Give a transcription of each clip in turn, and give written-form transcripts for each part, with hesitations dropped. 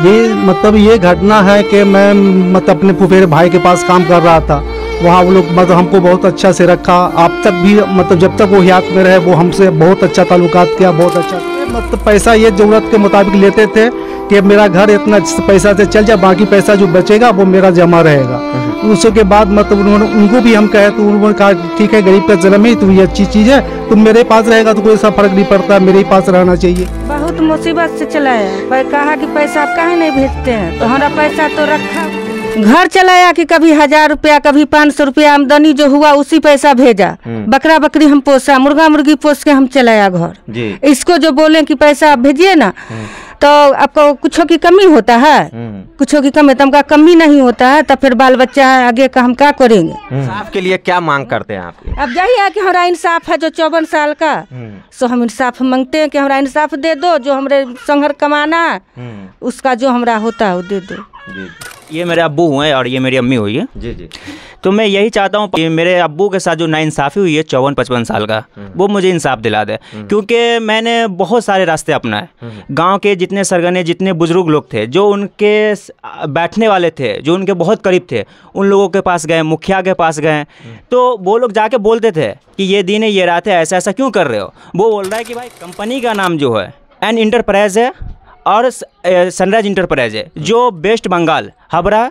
ये मतलब ये घटना है कि मैं मतलब अपने फुफेरे भाई के पास काम कर रहा था। वहाँ वो लोग मतलब हमको बहुत अच्छा से रखा। आप तक भी मतलब जब तक वो हयात में रहे वो हमसे बहुत अच्छा ताल्लुकात किया, बहुत अच्छा। मतलब पैसा ये ज़रूरत के मुताबिक लेते थे कि मेरा घर इतना पैसा से चल जाए, बाकी पैसा जो बचेगा वो मेरा जमा रहेगा। उसके बाद मतलब उनको भी हम कहे तो उन्होंने कहा ठीक है, गरीब का जन्म ही तो ये अच्छी चीज़ है, तुम मेरे पास रहेगा तो कोई सा फर्क नहीं पड़ता, मेरे ही पास रहना चाहिए। बहुत मुसीबत से चलाया, पर कहा कि पैसा आप काहे नहीं भेजते हैं, तो हमारा पैसा तो रखा। घर चलाया कि कभी 1000 रुपया, कभी 500 रुपया, आमदनी जो हुआ उसी पैसा भेजा। बकरा बकरी हम पोसा, मुर्गा मुर्गी पोस के हम चलाया घर। इसको जो बोले कि पैसा आप भेजिए ना, तो आपको कुछों की कमी होता है, कुछों की कमी, तो हमका कमी नहीं होता है, तो फिर बाल बच्चा आगे का हम क्या करेंगे। इंसाफ के लिए क्या मांग करते हैं आप? अब यही है कि हमारा इंसाफ है, जो 54 साल का, सो हम इंसाफ मांगते हैं कि हमारा इंसाफ दे दो, जो हमारे संघर्ष कमाना उसका जो हमारा होता है वो दे दो। ये मेरे अब्बू हुए और ये मेरी अम्मी हुई है। जी जी। तो मैं यही चाहता हूँ कि मेरे अब्बू के साथ जो नाइंसाफ़ी हुई है 54-55 साल का, वो मुझे इंसाफ दिला दे। क्योंकि मैंने बहुत सारे रास्ते अपनाए। गांव के जितने सरगने, जितने बुजुर्ग लोग थे, जो उनके बैठने वाले थे, जो उनके बहुत करीब थे, उन लोगों के पास गए, मुखिया के पास गए, तो वो लोग जाके बोलते थे कि ये दिन है, ये रात है, ऐसा ऐसा क्यों कर रहे हो। वो बोल रहा है कि भाई कंपनी का नाम जो है एन इंटरप्राइज है और सनराइज इंटरप्राइज है, जो वेस्ट बंगाल हावड़ा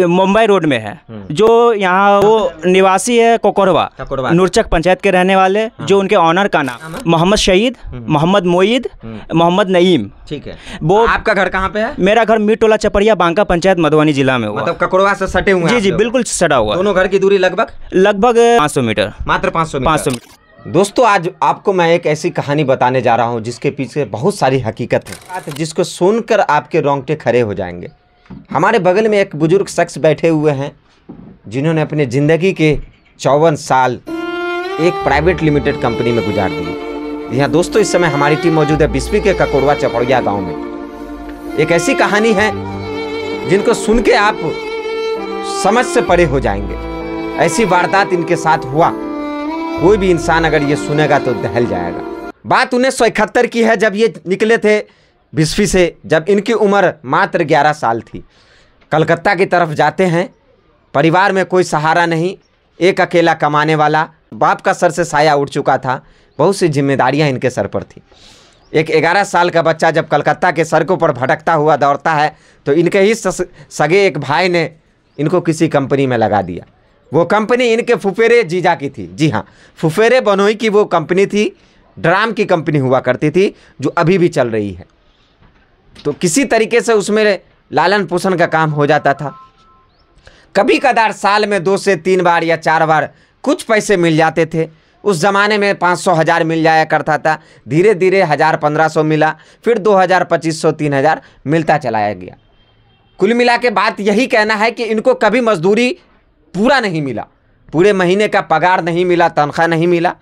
मुंबई रोड में है। जो यहाँ वो निवासी है कोकोरवा, नूरचक पंचायत के रहने वाले, जो उनके ऑनर का नाम मोहम्मद शहीद, मोहम्मद मोईद, मोहम्मद नईम। ठीक है। वो आपका घर कहाँ पे है? मेरा घर मीर टोला चपड़िया, बांका पंचायत, मधुबनी जिला में हुआ। मतलब ककोड़वा से सटे हुए? जी जी, बिल्कुल सटा हुआ। दोनों घर की दूरी लगभग 500 मीटर, मात्र 500 मीटर। दोस्तों, आज आपको मैं एक ऐसी कहानी बताने जा रहा हूं जिसके पीछे बहुत सारी हकीकत है, जिसको सुनकर आपके रोंगटे खड़े हो जाएंगे। हमारे बगल में एक बुजुर्ग शख्स बैठे हुए हैं जिन्होंने अपने ज़िंदगी के 54 साल एक प्राइवेट लिमिटेड कंपनी में गुजार दिए। यहाँ दोस्तों, इस समय हमारी टीम मौजूद है बिस्फी के ककोड़वा चपड़िया गाँव में। एक ऐसी कहानी है जिनको सुन के आप समझ से परे हो जाएंगे। ऐसी वारदात इनके साथ हुआ, कोई भी इंसान अगर ये सुनेगा तो दहल जाएगा। बात 1971 की है, जब ये निकले थे बिस्फी से, जब इनकी उम्र मात्र 11 साल थी। कलकत्ता की तरफ जाते हैं, परिवार में कोई सहारा नहीं, एक अकेला कमाने वाला, बाप का सर से साया उठ चुका था, बहुत सी जिम्मेदारियां इनके सर पर थी। एक 11 साल का बच्चा जब कलकत्ता के सड़कों पर भटकता हुआ दौड़ता है, तो इनके ही सगे एक भाई ने इनको किसी कंपनी में लगा दिया। वो कंपनी इनके फुफेरे जीजा की थी। जी हाँ, फुफेरे बनोई की वो कंपनी थी, ड्राम की कंपनी हुआ करती थी, जो अभी भी चल रही है। तो किसी तरीके से उसमें लालन पोषण का काम हो जाता था। कभी कदार साल में 2 से 3 बार या 4 बार कुछ पैसे मिल जाते थे। उस ज़माने में 500-1000 मिल जाया करता था। धीरे धीरे 1000-1500 मिला, फिर 2000-2500-3000 मिलता चलाया गया। कुल मिला के बात यही कहना है कि इनको कभी मजदूरी पूरा नहीं मिला, पूरे महीने का पगार नहीं मिला, तनख्वाह नहीं मिला।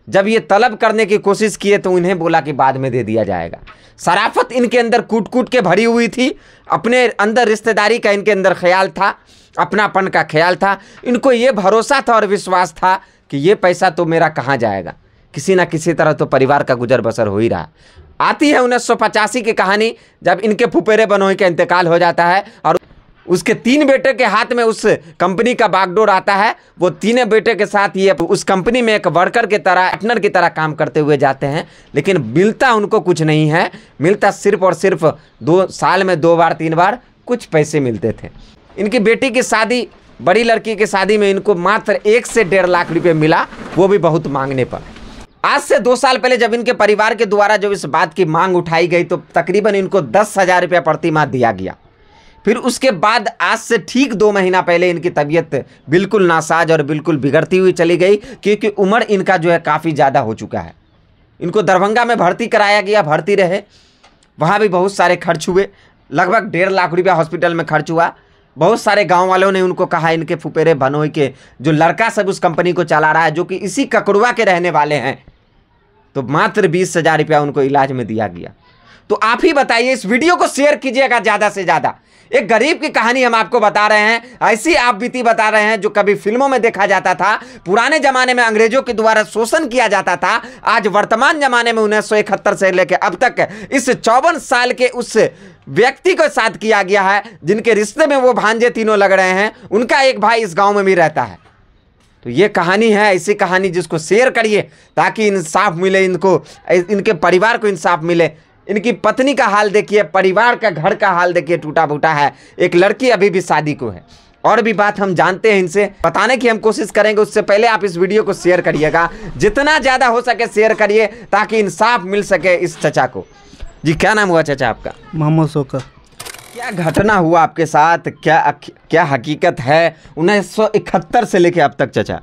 जब ये तलब करने की कोशिश किए तो उन्हें बोला कि बाद में दे दिया जाएगा। शराफत इनके अंदर कूट कूट के भरी हुई थी। अपने अंदर रिश्तेदारी का इनके अंदर ख्याल था, अपनापन का ख्याल था। इनको ये भरोसा था और विश्वास था कि ये पैसा तो मेरा कहाँ जाएगा, किसी ना किसी तरह तो परिवार का गुजर बसर हो ही रहा। आती है 1985 की कहानी, जब इनके फुफेरे बनोई का इंतकाल हो जाता है और उसके 3 बेटे के हाथ में उस कंपनी का बागडोर आता है। वो 3 बेटे के साथ ये उस कंपनी में एक वर्कर की तरह, पार्टनर की तरह काम करते हुए जाते हैं। लेकिन मिलता उनको कुछ नहीं है, मिलता सिर्फ और सिर्फ 2 साल में 2 बार 3 बार कुछ पैसे मिलते थे। इनकी बेटी की शादी, बड़ी लड़की की शादी में इनको मात्र 1 से 1.5 लाख रुपये मिला, वो भी बहुत मांगने पर। आज से 2 साल पहले जब इनके परिवार के द्वारा जब इस बात की मांग उठाई गई तो तकरीबन इनको 10,000 रुपये प्रति माह दिया गया। फिर उसके बाद आज से ठीक 2 महीना पहले इनकी तबीयत बिल्कुल नासाज और बिल्कुल बिगड़ती हुई चली गई, क्योंकि उम्र इनका जो है काफ़ी ज़्यादा हो चुका है। इनको दरभंगा में भर्ती कराया गया, भर्ती रहे, वहाँ भी बहुत सारे खर्च हुए, लगभग 1.5 लाख रुपया हॉस्पिटल में खर्च हुआ। बहुत सारे गांव वालों ने उनको कहा, इनके फुफेरे बनोई के जो लड़का सब उस कंपनी को चला रहा है, जो कि इसी ककोड़वा के रहने वाले हैं, तो मात्र 20,000 रुपया उनको इलाज में दिया गया। तो आप ही बताइए, इस वीडियो को शेयर कीजिएगा ज़्यादा से ज़्यादा। एक गरीब की कहानी हम आपको बता रहे हैं, ऐसी आप बीती बता रहे हैं जो कभी फिल्मों में देखा जाता था। पुराने जमाने में अंग्रेजों के द्वारा शोषण किया जाता था, आज वर्तमान जमाने में 1971 से लेकर अब तक इस 54 साल के उस व्यक्ति को साथ किया गया है, जिनके रिश्ते में वो भांजे तीनों लग रहे हैं, उनका एक भाई इस गांव में भी रहता है। तो ये कहानी है, ऐसी कहानी जिसको शेयर करिए ताकि इंसाफ मिले इनको, इनके परिवार को इंसाफ मिले। इनकी पत्नी का हाल देखिए, परिवार का घर का हाल देखिए, टूटा फूटा है। एक लड़की अभी भी शादी को है। और भी बात हम जानते हैं, इनसे बताने की हम कोशिश करेंगे। उससे पहले आप इस वीडियो को शेयर करिएगा, जितना ज़्यादा हो सके शेयर करिए ताकि इंसाफ मिल सके इस चचा को। जी क्या नाम हुआ चाचा आपका? मोहम्मद शौकत। क्या घटना हुआ आपके साथ, क्या हकीकत है 1971 से लेके अब तक चाचा?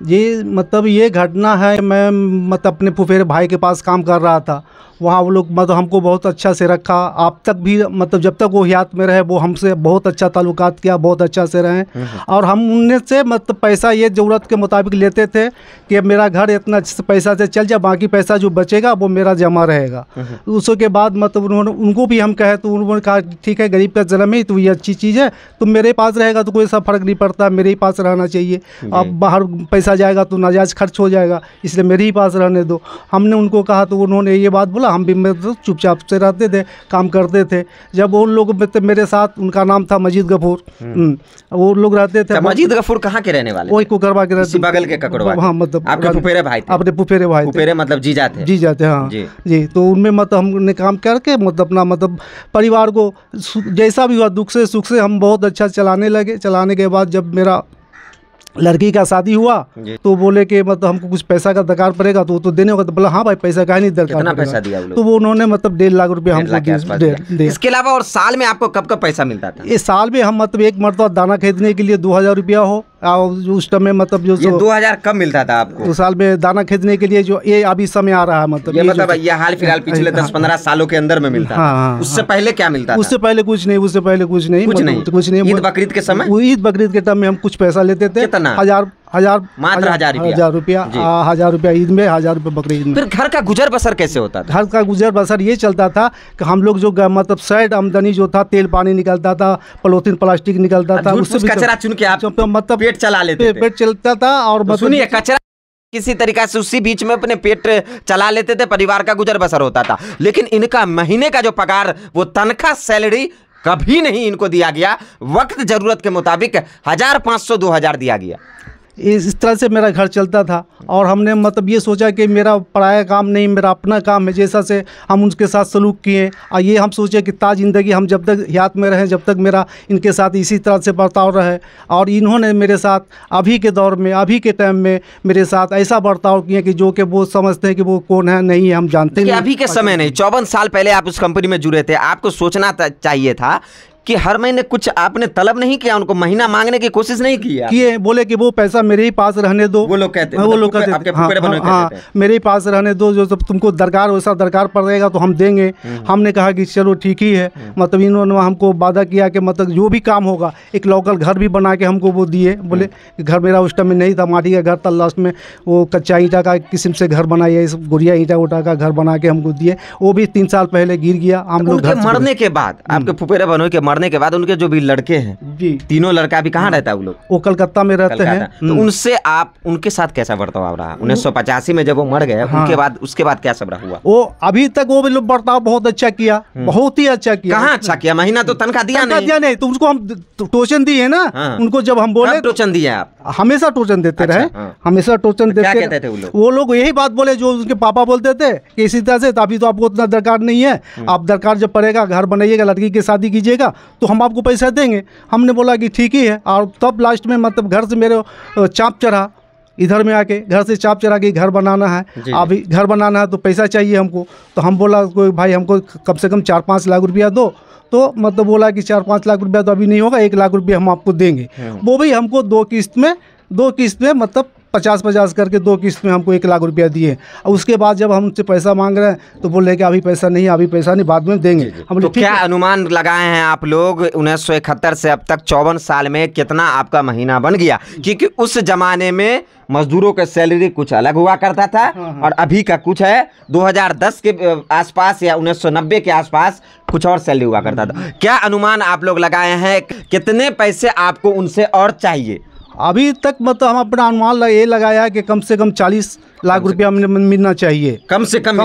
जी मतलब ये घटना है, मैं मतलब अपने फुफेरे भाई के पास काम कर रहा था। वहाँ वो लोग मतलब हमको बहुत अच्छा से रखा। आप तक भी मतलब जब तक वो हयात में रहे वो हमसे बहुत अच्छा ताल्लुकात किया, बहुत अच्छा से रहे। और हम उनसे से मतलब पैसा ये ज़रूरत के मुताबिक लेते थे कि मेरा घर इतना पैसा से चल जाए, बाकी पैसा जो बचेगा वो मेरा जमा रहेगा। उसके बाद मतलब उनको भी हम कहे तो उन्होंने कहा ठीक है, गरीब का जन्म ही तो ये अच्छी चीज़ है, तुम मेरे पास रहेगा तो कोई सा फ़र्क नहीं पड़ता, मेरे ही पास रहना चाहिए। अब बाहर पैसा जाएगा तो नाजायज़ खर्च हो जाएगा, इसलिए मेरे ही पास रहने दो। हमने उनको कहा तो उन्होंने ये बात बोला। हम भी मतलब चुपचाप से रहते थे, काम करते थे। जब उन लोग मेरे साथ, उनका नाम था मजीद गफूर, वो लोग रहते थे। मजीद गफूर कहाँ के रहने वाले? वही कुकरवा के रहते, बगल के ककड़वा। हाँ मतलब आपके फुफेरे भाई थे? अपने फुफेरे भाई, फुफेरे मतलब जीजा थे? जीजा थे, हाँ जी। तो उनमें मतलब हमने काम करके मतलब अपना मतलब परिवार को जैसा भी हुआ दुख से सुख से हम बहुत अच्छा चलाने लगे। चलाने के बाद जब मेरा लड़की का शादी हुआ तो बोले कि मतलब हमको कुछ पैसा का दरकार पड़ेगा, तो वो तो देने होगा। तो बोला हाँ भाई पैसा का नहीं दरकार। कितना पैसा दिया वो लोग? तो वो उन्होंने मतलब 1.5 लाख रुपया हमको दिया। इसके अलावा और साल में आपको कब कब पैसा मिलता था? ये साल में हम मतलब एक मरतबा दाना खरीदने के लिए 2000 रुपया हो, उस टाइम में मतलब जो 2000 कब मिलता था आपको? उस साल में दाना खरीदने के लिए जो ये अभी समय आ रहा है, मतलब ये हाल फिलहाल पिछले 10-15 सालों के अंदर में मिलता था। उससे पहले क्या मिलता था? उससे पहले कुछ नहीं, उससे पहले कुछ नहीं। ईद बकरीद के समय, ईद बकरीद के टाइम में हम कुछ पैसा लेते थे। कितना? मात्र 1000 रुपया। 1000 रुपया ईद में, 1000 रुपया बकरीद में। फिर घर का गुजर बसर कैसे होता था? घर का गुजर बसर ये चलता था कि हम लोग जो मतलब साइड आमदनी जो था, तेल पानी निकलता था, पॉलीथीन प्लास्टिक निकलता था, उससे कचरा चुन के आप मतलब पेट चला लेते थे? पेट चलता था। और सुनिए, कचरा किसी तरीका से उसी बीच में अपने पेट चला लेते थे, परिवार का गुजर बसर होता था। लेकिन इनका महीने का जो पगार, वो तनख्वाह, सैलरी कभी नहीं इनको दिया गया। वक्त जरूरत के मुताबिक 1500-2000 दिया गया। इस तरह से मेरा घर चलता था। और हमने मतलब ये सोचा कि मेरा पराया काम नहीं, मेरा अपना काम है। जैसा से हम उनके साथ सलूक किए, और ये हम सोचे कि ता ज़िंदगी हम जब तक हयात में रहें, जब तक मेरा इनके साथ इसी तरह से बर्ताव रहे। और इन्होंने मेरे साथ अभी के दौर में, अभी के टाइम में मेरे साथ ऐसा बर्ताव किए कि जो कि वो समझते हैं कि वो कौन है, नहीं है, हम जानते हैं। अभी के समय नहीं, 54 साल पहले आप उस कंपनी में जुड़े थे, आपको सोचना चाहिए था कि हर महीने कुछ आपने तलब नहीं किया, उनको महीना मांगने की कोशिश नहीं किए। बोले कि वो पैसा मेरे ही पास रहने दो। वो लोग कहते हैं, वो लोग कहते हैं हाँ, मेरे ही पास रहने दो, जो सब तुमको दरकार वैसा दरकार पड़ेगा तो हम देंगे। हमने कहा कि चलो ठीक ही है। मतलब इन्होंने हमको वादा किया कि मतलब जो भी काम होगा, एक लोकल घर भी बना के हमको वो दिए। बोले घर मेरा उस टाइम में नहीं था, माटी का घर था, लास्ट में वो कच्चा ईंटा का किस्म से घर बनाया, गुड़िया ईंटा उठा का घर बना के हमको दिए। वो भी 3 साल पहले गिर गया। हम लोग मरने के बाद, आपके फुफेरे बनों के मरने के बाद उनके जो भी लड़के हैं जी, तीनों लड़का भी कहाँ रहता है? वो लोग वो कलकत्ता में रहते हैं। तो उनसे आप, उनके साथ कैसा बर्ताव रहा 1985 में जब वो मर गए? उनके बाद, उसके बाद क्या सब रहा हुआ? वो अभी तक वो लोग बर्ताव बहुत अच्छा किया, बहुत ही अच्छा किया। कहाँ अच्छा किया? महीना तो तनख्वाह दिया नहीं तो उसको हम टोचन दिए ना। उनको जब हम बोले टोचन दिए आप? हमेशा टोचन देते रहे, हमेशा टोचन देते थे। वो लोग यही बात बोले जो उनके पापा बोलते थे कि इसी तरह से अभी तो आपको उतना दरकार नहीं है, आप दरकार जब पड़ेगा, घर बनाइएगा, लड़की की शादी कीजिएगा तो हम आपको पैसा देंगे। हमने बोला कि ठीक ही है। और तब लास्ट में मतलब घर से मेरे चाप चढ़ा, इधर में आके घर से चाप चढ़ा के घर बनाना है, अभी घर बनाना है तो पैसा चाहिए हमको। तो हम बोला कोई भाई हमको कम से कम 4-5 लाख रुपया दो। तो मतलब बोला कि 4-5 लाख रुपया तो अभी नहीं होगा, 1 लाख रुपया हम आपको देंगे। वो भी हमको 2 किस्त में मतलब 50-50 करके 2 किस्त में हमको 1 लाख रुपया दिए। और उसके बाद जब हम उनसे पैसा मांग रहे हैं तो बोल रहे कि अभी पैसा नहीं, अभी पैसा नहीं, बाद में देंगे। हम तो क्या अनुमान लगाए हैं आप लोग 1971 से अब तक 54 साल में कितना आपका महीना बन गया? क्योंकि उस जमाने में मजदूरों का सैलरी कुछ अलग हुआ करता था और अभी का कुछ है। 2010 के आसपास या 1990 के आसपास कुछ और सैलरी हुआ करता था। क्या अनुमान आप लोग लगाए हैं कितने पैसे आपको उनसे और चाहिए? अभी तक मतलब हम अपना अनुमान ये लगाया है कि कम से कम 40 लाख रुपया मिलना चाहिए। कम से कम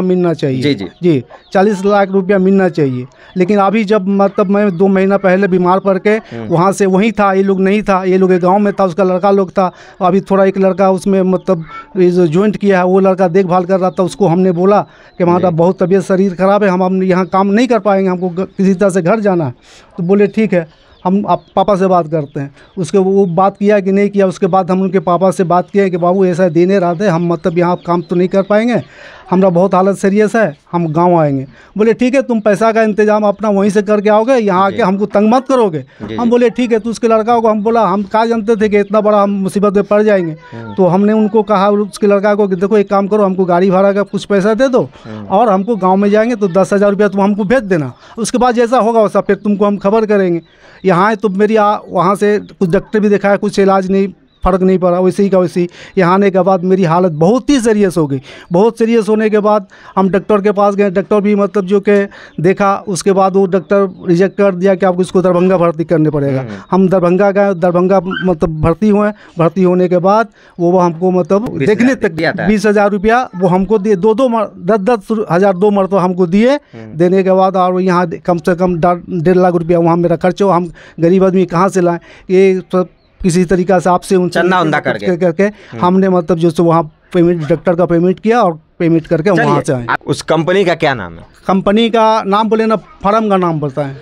मिलना चाहिए। जी जी। जी 40 लाख रुपया मिलना चाहिए। लेकिन अभी जब मतलब मैं 2 महीना पहले बीमार पड़ के वहाँ से वहीं था, ये लोग नहीं था, ये लोग गांव में था, उसका लड़का लोग था। अभी थोड़ा एक लड़का उसमें मतलब ज्वाइंट किया है, वो लड़का देखभाल कर रहा था। उसको हमने बोला कि हमारा बहुत तबीयत शरीर ख़राब है, हम यहाँ काम नहीं कर पाएंगे, हमको किसी तरह से घर जाना है। तो बोले ठीक है, हम आप पापा से बात करते हैं। उसके वो बात किया कि नहीं किया। उसके बाद हम उनके पापा से बात किए कि बाबू ऐसा देने रहते हम मतलब यहाँ काम तो नहीं कर पाएंगे, हमारा बहुत हालत सीरियस है, हम गांव आएंगे। बोले ठीक है, तुम पैसा का इंतजाम अपना वहीं से करके आओगे, यहाँ आके हमको तंग मत करोगे। हम बोले ठीक है। तो उसके लड़का को हम बोला, हम क्या जानते थे कि इतना बड़ा हम मुसीबत में पड़ जाएंगे। तो हमने उनको कहा उसके लड़का को कि देखो एक काम करो, हमको गाड़ी भाड़ा का कुछ पैसा दे दो और हमको गाँव में जाएंगे तो 10,000 रुपया तुम हमको भेज देना। उसके बाद जैसा होगा वैसा फिर तुमको हम खबर करेंगे। यहाँ तो मेरी वहाँ से कुछ डॉक्टर भी दिखाया, कुछ इलाज नहीं, फ़र्क नहीं पड़ा, वैसे ही का वैसे ही। यहाँ आने के बाद मेरी हालत बहुत ही सीरियस हो गई। बहुत सीरियस होने के बाद हम डॉक्टर के पास गए। डॉक्टर भी मतलब जो कि देखा, उसके बाद वो डॉक्टर रिजेक्ट कर दिया कि आपको इसको दरभंगा भर्ती करने पड़ेगा। हम दरभंगा गए, दरभंगा मतलब भर्ती हुए। भर्ती होने के बाद वो हमको मतलब देखने तक 20,000 रुपया वो हमको दिए, 10,000 2 मरतबा हमको दिए। देने के बाद और यहाँ कम से कम 1.5 लाख रुपया वहाँ मेरा खर्च हो। हम गरीब आदमी कहाँ से लाएँ? ये सब किसी तरीका से आपसे उनसे चंदा करके हमने मतलब जो वहाँ पेमेंट डॉक्टर का पेमेंट किया और पेमेंट करके वहाँ से आए। उस कंपनी का क्या नाम है? कंपनी का नाम बोले ना, फर्म का नाम बताएं।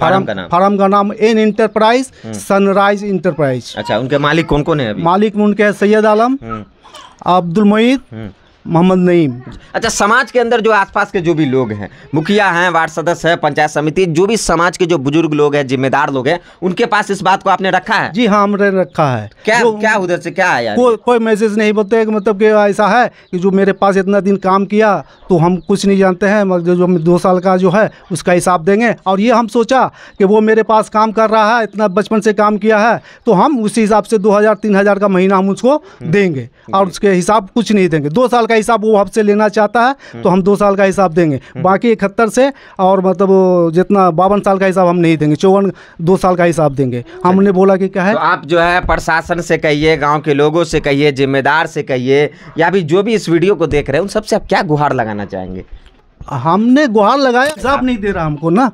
फर्म का नाम एन इंटरप्राइज, सनराइज इंटरप्राइज। अच्छा, उनके मालिक कौन कौन है अभी? मालिक उनके हैं सैयद आलम, अब्दुल मोईद, मोहम्मद नईम। अच्छा, समाज के अंदर जो आसपास के जो भी लोग हैं, मुखिया हैं, वार्ड सदस्य है, पंचायत समिति, जो भी समाज के जो बुजुर्ग लोग हैं, जिम्मेदार लोग हैं, उनके पास इस बात को आपने रखा है? जी हाँ, हमने रखा है। क्या उधर से क्या आया? कोई मैसेज नहीं बोलते कि मतलब कि ऐसा है कि जो मेरे पास इतना दिन काम किया तो हम कुछ नहीं जानते हैं, मगर जो 2 साल का जो है उसका हिसाब देंगे। और ये हम सोचा कि वो मेरे पास काम कर रहा है, इतना बचपन से काम किया है, तो हम उसी हिसाब से 2,000-3,000 का महीना हम उसको देंगे और उसके हिसाब कुछ नहीं देंगे। 2 साल का हिसाब वो आपसे लेना चाहता है तो हम 2 साल का हिसाब देंगे, बाकी 71 से और मतलब जितना 52 साल का हिसाब हम नहीं देंगे, 2 साल का हिसाब देंगे। हमने बोला कि क्या है, तो आप जो है प्रशासन से कहिए, गांव के लोगों से कहिए, जिम्मेदार से कहिए, या भी जो भी इस वीडियो को देख रहे हैं उन सबसे आप क्या गुहार लगाना चाहेंगे? हमने गुहार लगाया, हिसाब नहीं दे रहा हमको ना।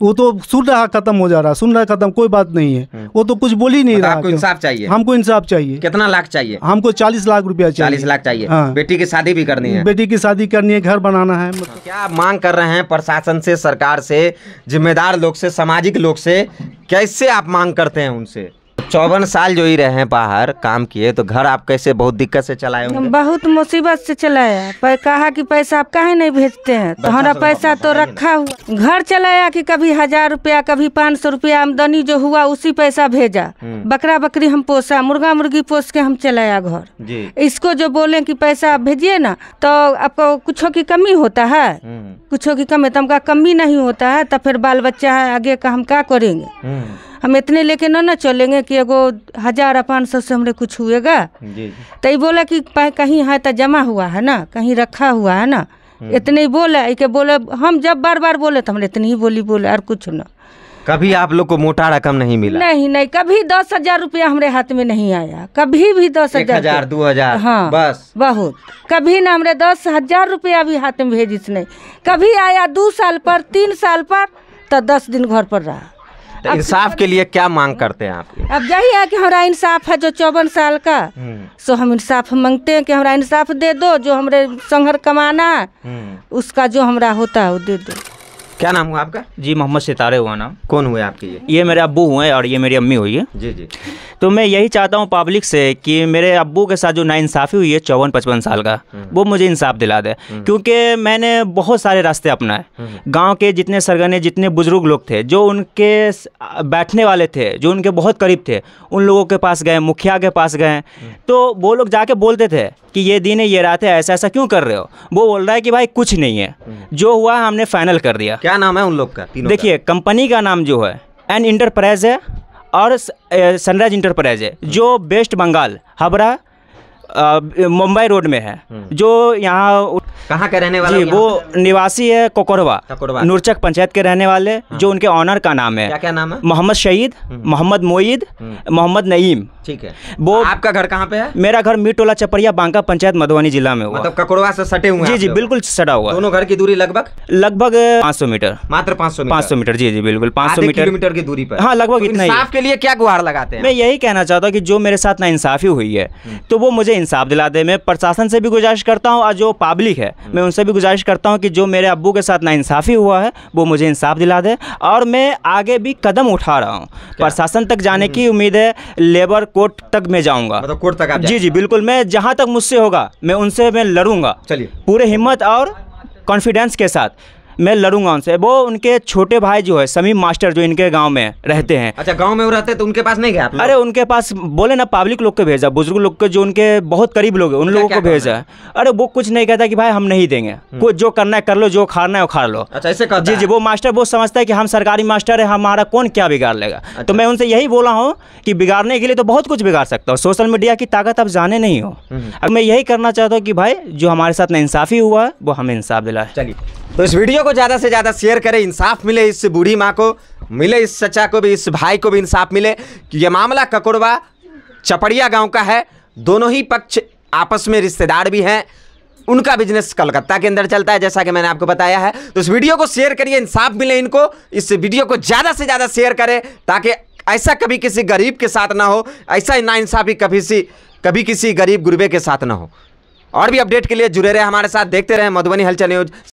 वो तो सुन रहा खत्म हो जा रहा, सुन रहा खत्म, कोई बात नहीं है। वो तो कुछ बोल ही नहीं रहा। आपको इंसाफ चाहिए? हमको इंसाफ चाहिए। कितना लाख चाहिए? हमको 40 लाख रुपया चाहिए। 40 लाख चाहिए। हाँ। बेटी की शादी भी करनी है? बेटी की शादी करनी है, घर बनाना है। मतलब क्या आप मांग कर रहे हैं प्रशासन से, सरकार से, जिम्मेदार लोग से, सामाजिक लोग से? कैसे आप मांग करते हैं उनसे? 54 साल जो ही रहे हैं बाहर काम किए, तो घर आप कैसे बहुत दिक्कत से चलाए होंगे? बहुत मुसीबत से चलाया। पर कहा कि पैसा आप काहे नहीं भेजते हैं? तो हमारा पैसा तो रखा हुआ। घर चलाया कि कभी 1,000 रुपया, कभी 500 रुपया, आमदनी जो हुआ उसी पैसा भेजा। बकरा बकरी हम पोसा, मुर्गा मुर्गी पोस के हम चलाया घर जी। इसको जो बोले कि पैसा आप भेजिए ना, तो आपको कुछों की कमी होता है? कुछों की कमी तो हमका कमी नहीं होता है। तो फिर बाल बच्चा है, आगे का हम क्या करेंगे? हम इतने लेके ना चलेंगे कि एगो 1,000-500 से हमरे कुछ हुएगा। तो ये बोला कि कहीं है तो जमा हुआ है ना, कहीं रखा हुआ है ना, इतने ही बोला। के बोले हम जब बार बोले तो हमने इतनी ही बोले और कुछ ना। कभी आप लोग को मोटा रकम नहीं मिला? नहीं, कभी 10,000 रुपया हमारे हाथ में नहीं आया, कभी भी 10,000, 1,000, 2,000, हाँ बस बहुत। कभी ना हमरे 10,000 रुपया भी हाथ में भेजिस नहीं। कभी आया 2 साल पर, 3 साल पर, तो 10 दिन घर पर रहा। तो इंसाफ के लिए क्या मांग करते हैं आप? अब यही है कि हमारा इंसाफ है जो 54 साल का, सो हम इंसाफ मांगते हैं कि हमारा इंसाफ दे दो। जो हमारे संघर कमाना उसका जो हमारा होता है वो दे दो। क्या नाम हुआ आपका? जी, मोहम्मद सितारे हुआ नाम। कौन हुए आपके? ये मेरे अब्बू हुए और ये मेरी अम्मी हुई है। जी। तो मैं यही चाहता हूँ पब्लिक से कि मेरे अब्बू के साथ जो नाइंसाफ़ी हुई है 54-55 साल का, वो मुझे इंसाफ दिला दे। क्योंकि मैंने बहुत सारे रास्ते अपनाए। गांव के जितने सरगने, जितने बुजुर्ग लोग थे, जो उनके बैठने वाले थे, जो उनके बहुत करीब थे, उन लोगों के पास गए, मुखिया के पास गए, तो वो लोग जाके बोलते थे कि ये दिन है, ये रात है, ऐसा क्यों कर रहे हो? वो बोल रहा है कि भाई कुछ नहीं है, जो हुआ हमने फाइनल कर दिया। क्या नाम है उन लोग का? देखिए, कंपनी का नाम जो है एन इंटरप्राइज है और सनराइज इंटरप्राइज है, जो वेस्ट बंगाल, हावड़ा मुंबई रोड में है, जो यहाँ कहाँ का रहने वाला जी, है वो निवासी है कोकोरवा, नूरचक पंचायत के रहने वाले। जो उनके ऑनर का नाम है, क्या नाम है? मोहम्मद शहीद, मोहम्मद मोईद, मोहम्मद नईम। ठीक है। वो आपका घर कहाँ पे है? मेरा घर मीरटोला चपरिया, बांका पंचायत, मधुबनी जिला में हुआ। मतलब ककोड़वा से सटे हुए हैं जी आप जी लोग? बिल्कुल सटा हुआ। दोनों घर की दूरी लगभग 500 मीटर, मात्र 500 मीटर। जी जी बिल्कुल 500 मीटर, किलोमीटर की दूरी पर। हाँ लगभग इतना ही। इंसाफ के लिए क्या गुहार लगाते हैं? मैं यही कहना चाहता हूँ कि जो मेरे साथ नाइंसाफ़ी हुई है तो वो मुझे इंसाफ दिला दे। मैं प्रशासन से भी गुजारिश करता हूँ और जो पब्लिक है मैं उनसे भी गुजारिश करता हूँ कि जो मेरे अब्बू के साथ नाइंसाफ़ी हुआ है वो मुझे इंसाफ दिला दे। और मैं आगे भी कदम उठा रहा हूँ, प्रशासन तक जाने की उम्मीद है, लेबर कोर्ट तक मैं जाऊँगा। मतलब कोर्ट तक आप जी जी बिल्कुल, मैं जहाँ तक मुझसे होगा मैं उनसे मैं लड़ूंगा। चलिए, पूरे हिम्मत और कॉन्फिडेंस के साथ मैं लड़ूंगा उनसे। वो उनके छोटे भाई जो है समीम मास्टर, जो इनके गांव में रहते हैं। अच्छा, गांव में वो रहते हैं तो उनके पास नहीं गए आप लोग? अरे उनके पास बोले ना, पब्लिक लोग को भेजा, बुजुर्ग लोग को, जो उनके बहुत करीब लोग हैं उन लोगों को भेजा। अरे वो कुछ नहीं कहता कि भाई हम नहीं देंगे, कुछ जो करना है कर लो, जो खाना है वो खा लो। अच्छा, ऐसे कहता जी जी, वो मास्टर वो समझता है कि हम सरकारी मास्टर है, हमारा कौन क्या बिगाड़ लेगा। तो मैं उनसे यही बोला हूँ कि बिगाड़ने के लिए तो बहुत कुछ बिगाड़ सकता हूँ, सोशल मीडिया की ताकत आप जाने नहीं हो। अब मैं यही करना चाहता हूँ कि भाई जो हमारे साथ नाइंसाफ़ी हुआ है वो हमें इंसाफ दिलाए। चलिए, तो इस वीडियो को ज़्यादा से ज़्यादा शेयर करें, इंसाफ मिले इस बूढ़ी माँ को, मिले इस चचा को भी, इस भाई को भी इंसाफ मिले। कि ये मामला ककोड़वा चपड़िया गांव का है। दोनों ही पक्ष आपस में रिश्तेदार भी हैं। उनका बिजनेस कलकत्ता के अंदर चलता है, जैसा कि मैंने आपको बताया है। तो इस वीडियो को शेयर करिए, इंसाफ मिले इनको। इस वीडियो को ज़्यादा से ज़्यादा शेयर करें ताकि ऐसा कभी किसी गरीब के साथ ना हो, ऐसा नाइंसाफ़ी कभी किसी गरीब गुरबे के साथ ना हो। और भी अपडेट के लिए जुड़े रहे हमारे साथ, देखते रहे मधुबनी हलचल न्यूज।